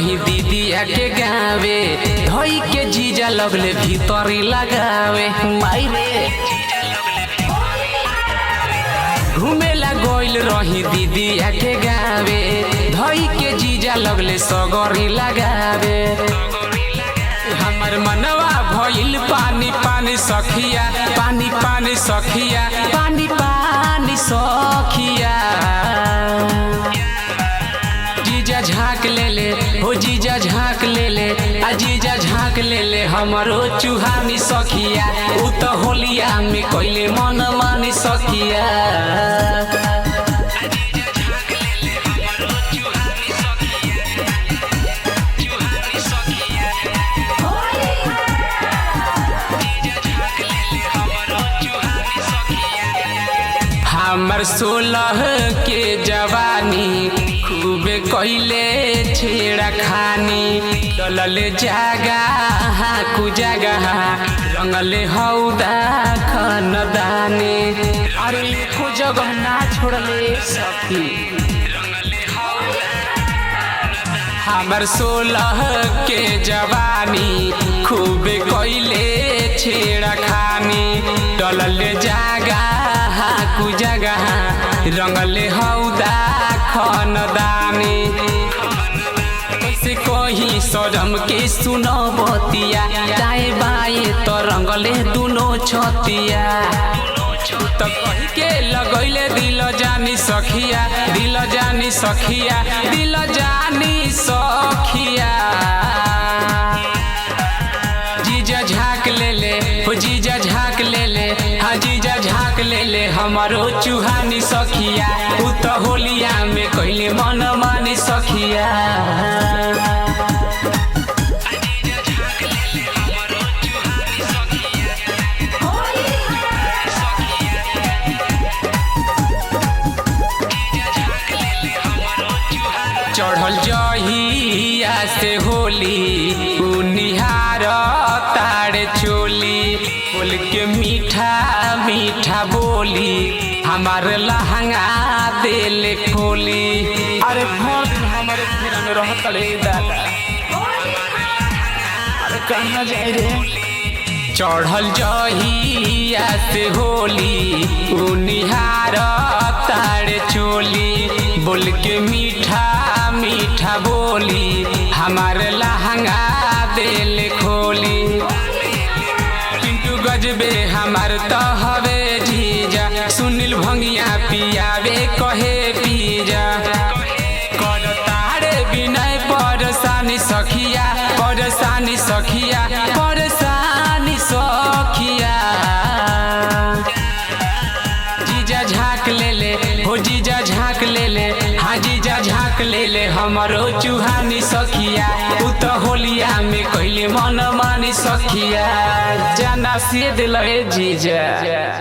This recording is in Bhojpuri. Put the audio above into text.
रही दीदिया के गावे, धोई के जीजा लगले भीतरी लगावे। माई रे घूमेला गइल रही दीदिया के गावे, धोई के जीजा लगले सगरी लगावे। हमर मनवा भइल पानी पानी सखिया, पानी पानी सखिया, पानी पानी सखिया। जीजा झाँक ले ले, हो जीजा झाँक ले ले, आ जीजा झाँक ले ले हमरो चुहानी सखिया। उ त होलिया में कइले मन मानी सखिया। हमर 16 के जवानी खूबे कइले छेड़ा खानी, डलले जगह कु जगह रंगले हौदा खनदानी। अरे लिखो जगह ना छोड़ले सखी। हमर 16 के जवानी खूबे कइले छेड़ा खानी, डलले जगह कु जगह रंगले हौदा खनदानी। कैसे कही शरम के सुनो बतिया, दाएं बाएं तो रंगले दुनो छतिया। तो कही के लगैले दिल जानी सखिया, दिल जानी सखिया, दिल जानी सखिया। जीजा झाँक ले ले, हो जीजा झाँक ले ले, हाँ जीजा झाँक ले ले हमारो चुहानी सखिया। उ त होलिया में कइले मन मानी सखिया। चढ़ल जहिया से होली उ निहार तारे चोली, बोल के मीठा मीठा बोली हमार लहंगा देले खोली। अरे हमारे फेरा में रहत रे दादा, अरे कहाँ जाए रे। चढ़ल जहिया से होली उ निहार तारे चोली, बोल के मीठा मीठा बोली हमार लहंगा देले खोली। पिंटू गजबे हमार तो हवे जीजा, सुनील भंगिया पियावे कहे पीजा। कर तारे बिनय परेशानी सखिया, परेशानी सखिया, परेशानी सखिया। जीजा झाँक ले ले, हो जीजा झाँक ले ले, हाँ जीजा झाँक ले ले हमारो चुहानी सखिया। उ त होलिया में कइले मन मानी सखिया। जाना से दिल जीजा।